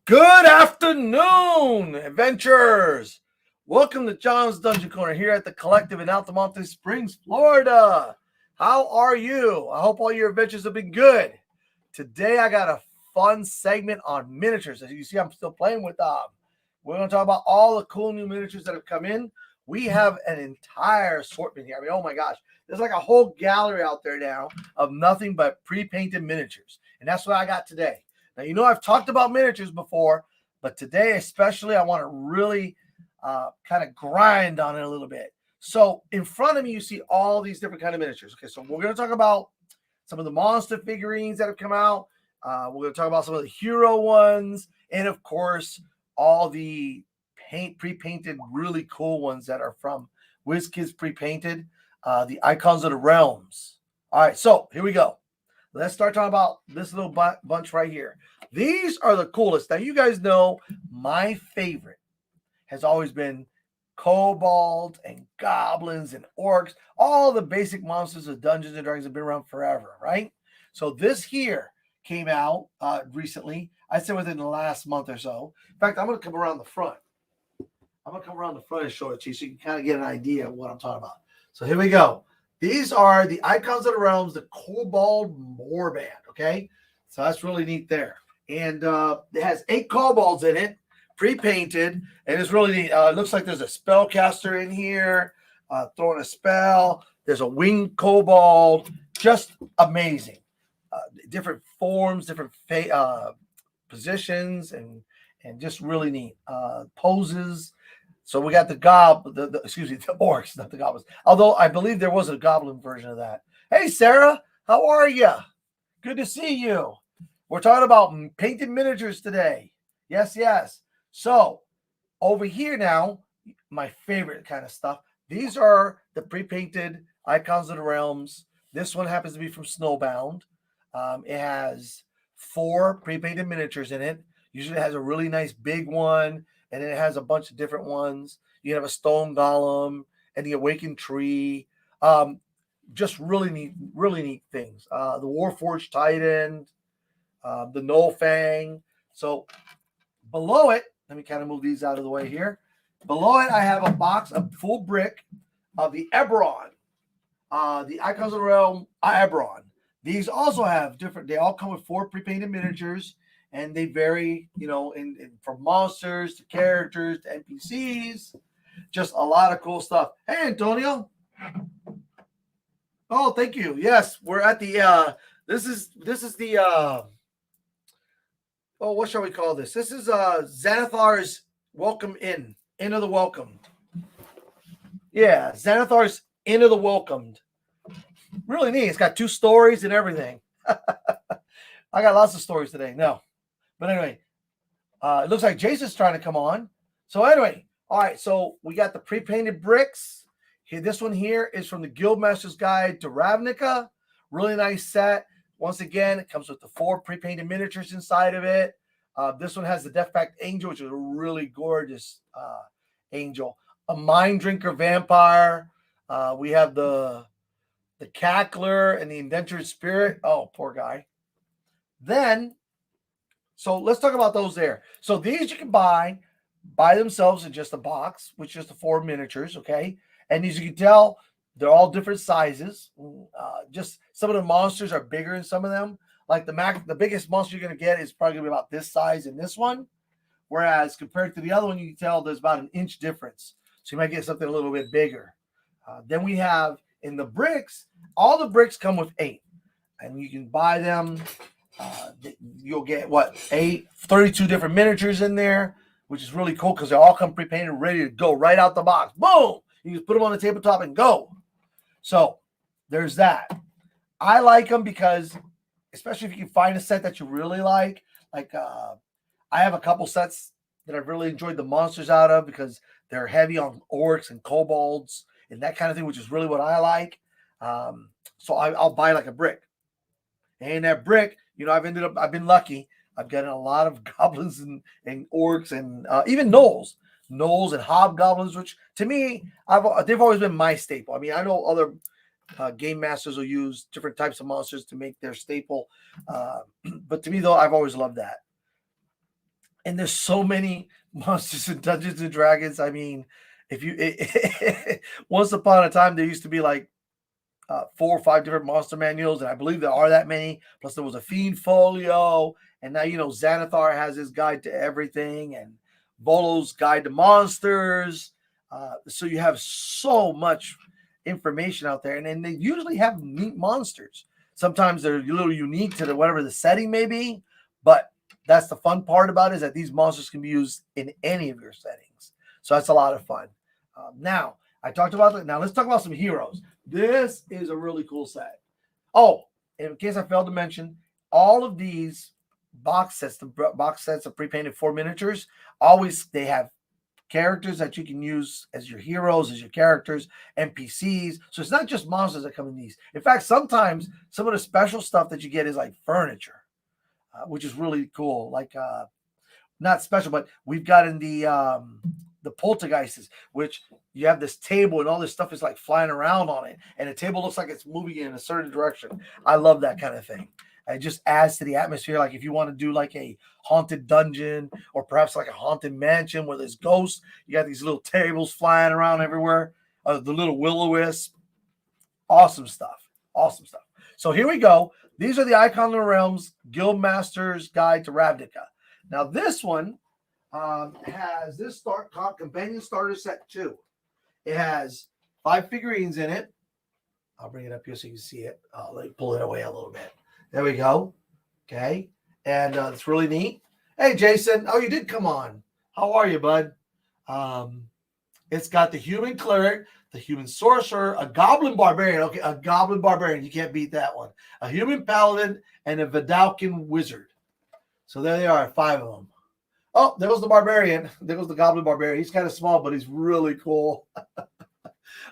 Good afternoon, adventurers. Welcome to John's Dungeon Corner here at the Collective in Altamonte Springs, Florida. How are you? I hope all your adventures have been good. Today I got a fun segment on miniatures. As you see, I'm still playing with them. We're going to talk about all the cool new miniatures that have come in. We have an entire assortment here. I mean, oh my gosh. There's like a whole gallery out there now of nothing but pre-painted miniatures. And that's what I got today. Now, you know, I've talked about miniatures before, but today especially, I want to really kind of grind on it a little bit. So in front of me, you see all these different kind of miniatures. Okay, so we're going to talk about some of the monster figurines that have come out. We're going to talk about some of the hero ones. And of course, all the pre-painted, really cool ones that are from WizKids pre-painted, the Icons of the Realms. All right, so here we go. Let's start talking about this little bunch right here. These are the coolest. Now, you guys know my favorite has always been Cobalt and Goblins and Orcs. All the basic monsters of Dungeons and Dragons have been around forever, right? So this here came out recently. I'd say within the last month or so. In fact, I'm going to come around the front. I'm going to come around the front and show it to you so you can kind of get an idea of what I'm talking about. So here we go. These are the Icons of the Realms, the Cobalt Moor band, okay? So that's really neat there. And it has 8 kobolds in it, pre-painted, and it's really neat. It looks like there's a spellcaster in here throwing a spell. There's a winged kobold. Just amazing. Different forms, different positions, and just really neat poses. So we got the orcs, not the goblins. Although I believe there was a goblin version of that. Hey, Sarah, how are you? Good to see you. We're talking about painted miniatures today. Yes, yes. So over here now, my favorite kind of stuff. These are the pre-painted Icons of the Realms. This one happens to be from Snowbound. It has 4 pre-painted miniatures in it. Usually it has a really nice big one, and then it has a bunch of different ones. You have a stone golem and the awakened tree. Just really neat things. The Warforged Titan, the Null Fang. So below it, let me kind of move these out of the way here. Below it, I have a box, a full brick of the Eberron, the Icons of the Realm Eberron. These also have different, they all come with 4 pre-painted miniatures, and they vary, you know, from monsters to characters to NPCs. Just a lot of cool stuff. Hey, Antonio. Oh, thank you. Yes, we're at the, this is the, what shall we call this? This is Xanathar's Welcome Inn of the Welcomed. Yeah, Xanathar's Inn of the Welcomed. Really neat. It's got 2 stories and everything. I got lots of stories today. No. But anyway, it looks like Jason's trying to come on. So anyway, all right. So we got the pre-painted bricks. Here, this one here is from the Guildmaster's Guide to Ravnica. Really nice set. Once again, it comes with the 4 pre-painted miniatures inside of it. This one has the Death Pact Angel, which is a really gorgeous angel. A Mind Drinker Vampire. We have the Cackler and the Indentured Spirit. Oh, poor guy. Then, so let's talk about those there. So these you can buy by themselves in just a box, which is the 4 miniatures, okay? And as you can tell, they're all different sizes. Just some of the monsters are bigger in some of them. Like the biggest monster you're going to get is probably going to be about this size in this one. Whereas compared to the other one, you can tell there's about an inch difference. So you might get something a little bit bigger. Then we have in the bricks, all the bricks come with 8. And you can buy them. You'll get 32 different miniatures in there, which is really cool because they all come pre-painted, ready to go right out the box. Boom! You just put them on the tabletop and go. So there's that. I like them because, especially if you can find a set that you really like I have a couple sets that I've really enjoyed the monsters out of because they're heavy on orcs and kobolds and that kind of thing, which is really what I like. So I'll buy like a brick. And that brick, you know, I've been lucky. I've gotten a lot of goblins and orcs and even gnolls and hobgoblins, which to me, they've always been my staple. I mean, I know other game masters will use different types of monsters to make their staple. But to me, though, I've always loved that. And there's so many monsters in Dungeons and Dragons. I mean, if you once upon a time there used to be like 4 or 5 different monster manuals, and I believe there are that many. Plus, there was a Fiend Folio, and now Xanathar has his guide to everything, and Volo's guide to monsters. So you have so much information out there, and they usually have neat monsters. Sometimes they're a little unique to whatever the setting may be, but that's the fun part about it, is that these monsters can be used in any of your settings. So that's a lot of fun. Now, I talked about that. Now let's talk about some heroes. This is a really cool set. Oh, in case I failed to mention, all of these box sets, the box sets of pre-painted 4 miniatures, they have characters that you can use as your heroes, as your characters, NPCs. So it's not just monsters that come in these. In fact, sometimes some of the special stuff that you get is like furniture, which is really cool. Like not special, but we've got in the Poltergeists, which you have this table and all this stuff is like flying around on it, and the table looks like it's moving in a certain direction. I love that kind of thing. It just adds to the atmosphere. Like if you want to do like a haunted dungeon or perhaps like a haunted mansion where there's ghosts, you got these little tables flying around everywhere. The little will-o-wisp. Awesome stuff. Awesome stuff. So here we go. These are the Icon of the Realms Guildmaster's Guide to Ravnica. Now this one has this companion starter set 2. It has 5 figurines in it. I'll bring it up here so you can see it. Let me pull it away a little bit. There we go. Okay. And it's really neat. Hey, Jason. Oh, you did come on. How are you, bud? It's got the human cleric, the human sorcerer, a goblin barbarian. Okay, a goblin barbarian. You can't beat that one. A human paladin, and a Vidalcan wizard. So there they are, 5 of them. Oh, there goes the barbarian. There goes the goblin barbarian. He's kind of small, but he's really cool.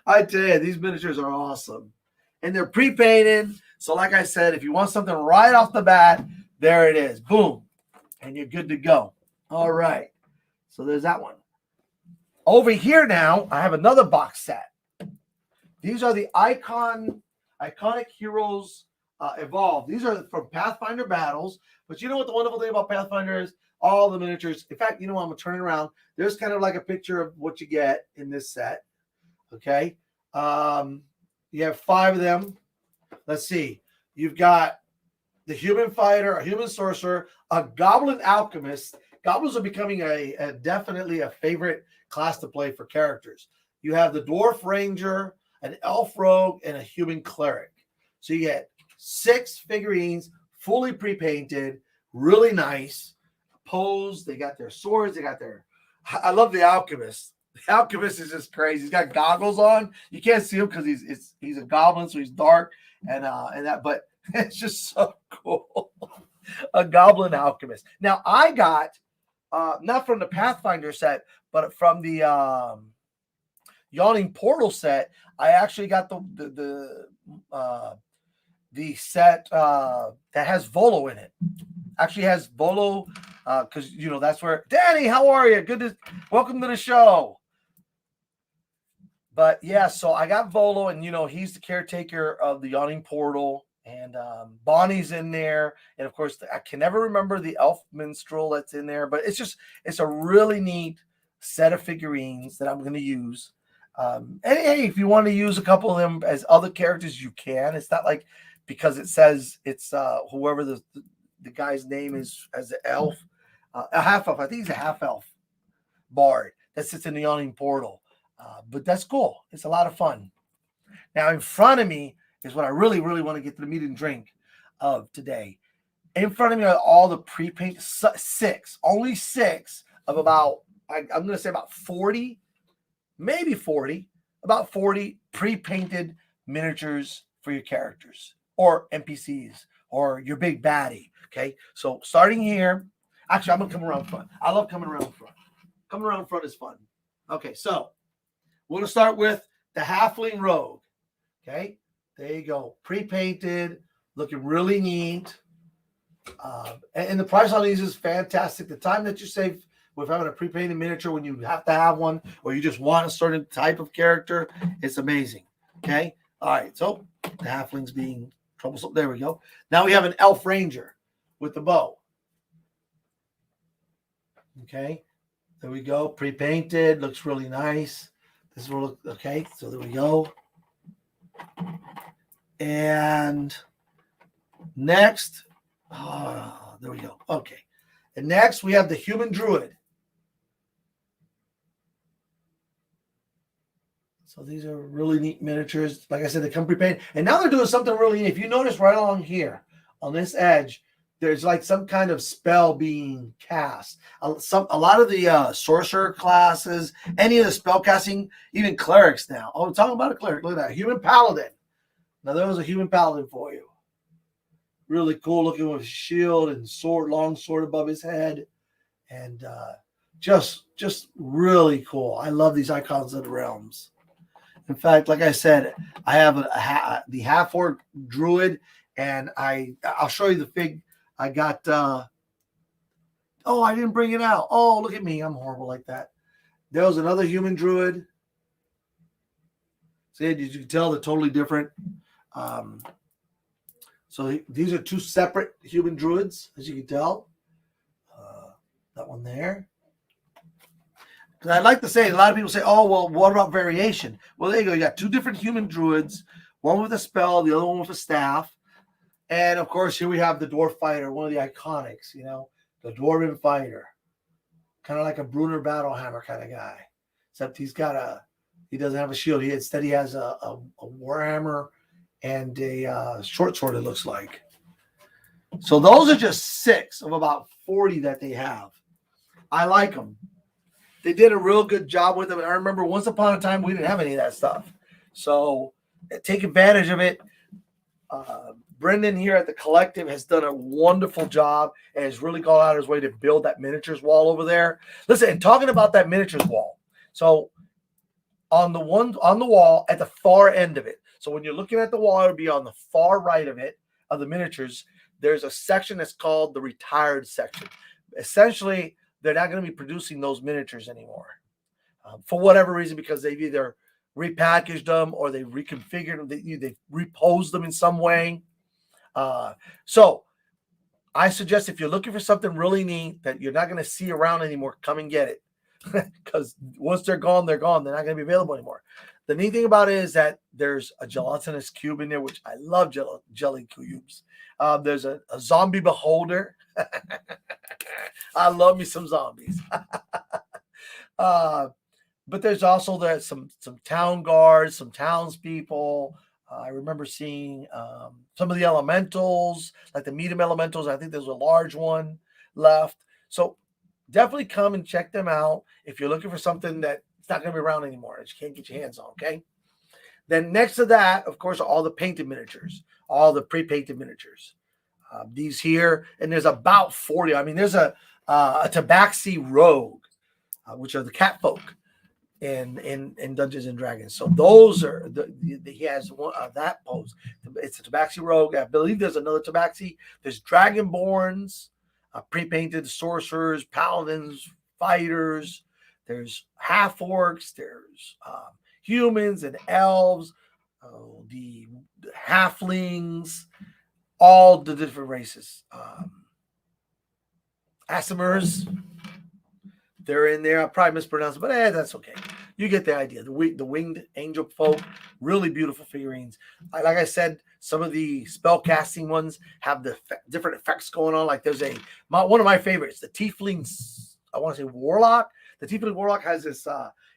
I tell you, these miniatures are awesome. And they're pre-painted. So like I said, if you want something right off the bat, there it is. Boom. And you're good to go. All right. So there's that one. Over here now, I have another box set. These are the Iconic Heroes Evolved. These are from Pathfinder Battles. But you know what the wonderful thing about Pathfinder is? All the miniatures. In fact, you know what? I'm going to turn it around. There's kind of like a picture of what you get in this set. Okay. You have 5 of them. Let's see. You've got the human fighter, a human sorcerer, a goblin alchemist. Goblins are becoming definitely a favorite class to play for characters. You have the dwarf ranger, an elf rogue, and a human cleric. So you get 6 figurines, fully pre-painted, really nice. Posed. They got their swords. They got their. I love the alchemist. The alchemist is just crazy. He's got goggles on. You can't see him because he's a goblin, so he's dark and that. But it's just so cool. A goblin alchemist. Now I got not from the Pathfinder set, but from the Yawning Portal set. I actually got the set that has Volo in it. Actually has Volo because that's where Danny. How are you? Welcome to the show. But yeah, so I got Volo, and he's the caretaker of the Yawning Portal, and Bonnie's in there, and of course I can never remember the elf minstrel that's in there, but it's a really neat set of figurines that I'm going to use. And hey, if you want to use a couple of them as other characters, you can. It's not like because it says it's whoever the guy's name is as an elf, a half elf. I think he's a half elf bard that sits in the Yawning Portal. But that's cool. It's a lot of fun. Now, in front of me is what I really, really want to get to the meat and drink of today. In front of me are all the pre-paint, only 6 of about, I'm going to say about 40, maybe 40, about 40 pre-painted miniatures for your characters or NPCs or your big baddie. Okay, so starting here, actually, I'm going to come around front. I love coming around front. Coming around front is fun. Okay, so we're going to start with the Halfling Rogue. Okay, there you go. Pre-painted, looking really neat. And the price on these is fantastic. The time that you save with having a pre-painted miniature when you have to have one or you just want a certain type of character, it's amazing. Okay, all right, so the Halfling's being troublesome. There we go. Now we have an Elf Ranger with the bow. Okay, there we go. Pre-painted, looks really nice. This will look okay. So there we go. And next, there we go. Okay, and next we have the human druid. So these are really neat miniatures. Like I said, they come pre-painted, and now they're doing something really neat. If you notice right along here on this edge, there's like some kind of spell being cast. A lot of the sorcerer classes, any of the spell casting, even clerics now. Oh, I'm talking about a cleric. Look at that. Human paladin. Now there was a human paladin for you. Really cool looking with shield and sword, long sword above his head. And just really cool. I love these icons of the realms. In fact, like I said, I have the half-orc druid, and I'll show you the fig. I got, I didn't bring it out. Oh, look at me. I'm horrible like that. There was another human druid. See, as you can tell, they're totally different. So these are two separate human druids, as you can tell. That one there. Because I'd like to say, a lot of people say, oh, well, what about variation? Well, there you go. You got two different human druids, one with a spell, the other one with a staff. And, of course, here we have the Dwarf Fighter, one of the iconics, the Dwarven Fighter. Kind of like a Brunner Battlehammer kind of guy. Except he doesn't have a shield. Instead, he has a Warhammer and a short sword, it looks like. So those are just 6 of about 40 that they have. I like them. They did a real good job with them. And I remember once upon a time, we didn't have any of that stuff. So take advantage of it. Brendan here at the Collective has done a wonderful job and has really gone out of his way to build that miniatures wall over there. Listen, and talking about that miniatures wall. So on the wall at the far end of it. So when you're looking at the wall, it would be on the far right of it, of the miniatures. There's a section that's called the retired section. Essentially, they're not going to be producing those miniatures anymore for whatever reason, because they've either repackaged them or they reconfigured them. They've reposed them in some way. So I suggest if you're looking for something really neat that you're not going to see around anymore, come and get it. Because once they're gone, they're gone. They're not going to be available anymore. The neat thing about it is that there's a gelatinous cube in there, which I love jelly cubes. There's a zombie beholder. I love me some zombies. But there's also some town guards, some townspeople. I remember seeing some of the elementals, like the medium elementals. I think there's a large one left. So definitely come and check them out if you're looking for something that's not going to be around anymore that you can't get your hands on, okay? Then next to that, of course, are all the painted miniatures, all the pre-painted miniatures. These here, and there's about 40. I mean, there's a Tabaxi Rogue, which are the cat folk in Dungeons and Dragons. So those are he has one that pose. It's a Tabaxi Rogue. I believe there's another Tabaxi. There's Dragonborns, pre-painted sorcerers, paladins, fighters. There's half orcs. There's humans and elves, the halflings, all the different races. Asimers, they're in there. I probably mispronounced it, but that's okay. You get the idea. The winged angel folk, really beautiful figurines. Like I said, some of the spell casting ones have the different effects going on. Like there's one of my favorites, the Tiefling, I want to say Warlock. The Tiefling Warlock has this,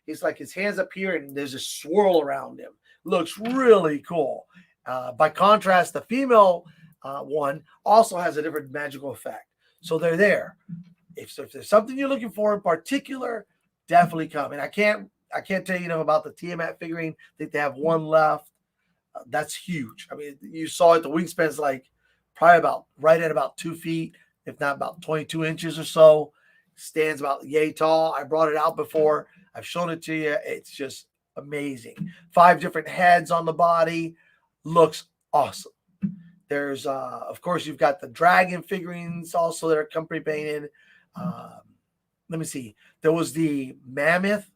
he's like his hands up here and there's a swirl around him. Looks really cool. By contrast, the female one also has a different magical effect. So they're there. If there's something you're looking for in particular, definitely come. And I can't tell you enough about the Tmat figurine. I think they have one left. That's huge. I mean, you saw it. The wingspan's like probably about right at about 2 feet, if not about 22 inches or so. Stands about yay tall. I brought it out before. I've shown it to you. It's just amazing. 5 different heads on the body. Looks awesome. There's, of course, you've got the dragon figurines also that are company painted. Let me see. There was the mammoth.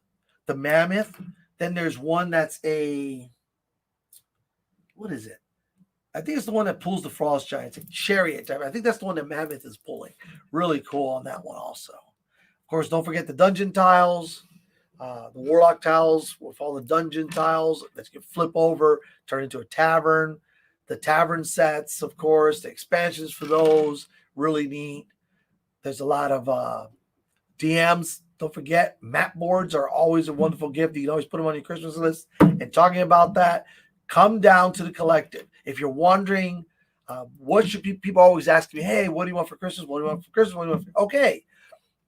Then there's one that's what is it? I think it's the one that pulls the frost giants, a chariot. I think that's the one that mammoth is pulling. Really cool on that one also. Of course, don't forget the dungeon tiles, the Warlock tiles with all the dungeon tiles that you can flip over, turn into a tavern. The tavern sets, of course, the expansions for those, really neat. There's a lot of DMs. Don't forget, map boards are always a wonderful gift. You can always put them on your Christmas list. And talking about that, come down to the collective. If you're wondering, what should people always ask me, hey, what do you want for Christmas? What do you want for Christmas? What do you want for? Okay.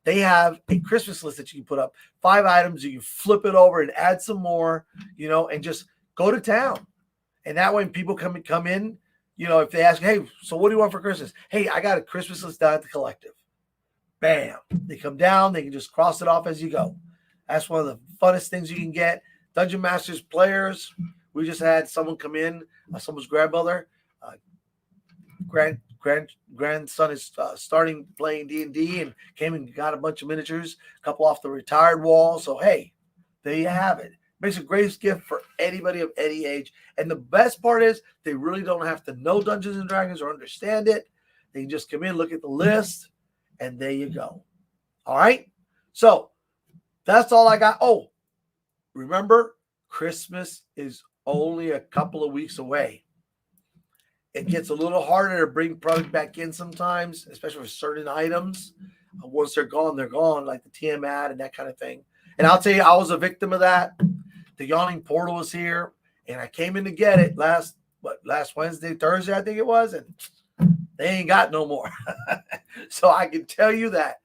They have a Christmas list that you can put up. 5 items. You can flip it over and add some more, and just go to town. And that way when people come in, if they ask, hey, so what do you want for Christmas? Hey, I got a Christmas list down at the collective. Bam. They come down. They can just cross it off as you go. That's one of the funnest things you can get. Dungeon Masters players. We just had someone come in, someone's grandmother, grandson is starting playing D&D and came and got a bunch of miniatures, a couple off the retired wall. So, hey, there you have it. Makes a great gift for anybody of any age. And the best part is they really don't have to know Dungeons and Dragons or understand it. They can just come in, look at the list, and there you go. All right? So that's all I got. Oh, remember, Christmas is only a couple of weeks away. It gets a little harder to bring product back in sometimes, especially for certain items. Once they're gone, like the Tmat and that kind of thing. And I'll tell you, I was a victim of that. The Yawning Portal was here, and I came in to get it last Thursday, I think it was, and they ain't got no more. So I can tell you that.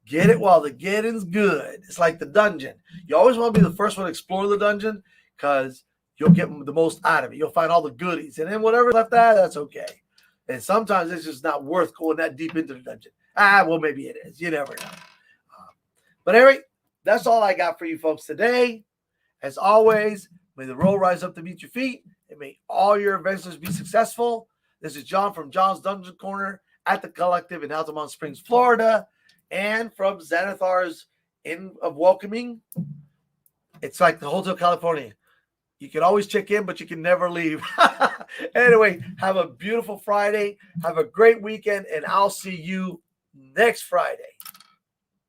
Get it while the getting's good. It's like the dungeon. You always want to be the first one to explore the dungeon because you'll get the most out of it. You'll find all the goodies. And then whatever left out, that's okay. And sometimes it's just not worth going that deep into the dungeon. Well, maybe it is. You never know. But anyway, that's all I got for you folks today. As always, may the road rise up to meet your feet, and may all your adventures be successful. This is John from John's Dungeon Corner at the Collective in Altamont Springs, Florida, and from Xanathar's Inn of Welcoming. It's like the Hotel California. You can always check in, but you can never leave. Anyway, have a beautiful Friday. Have a great weekend, and I'll see you next Friday.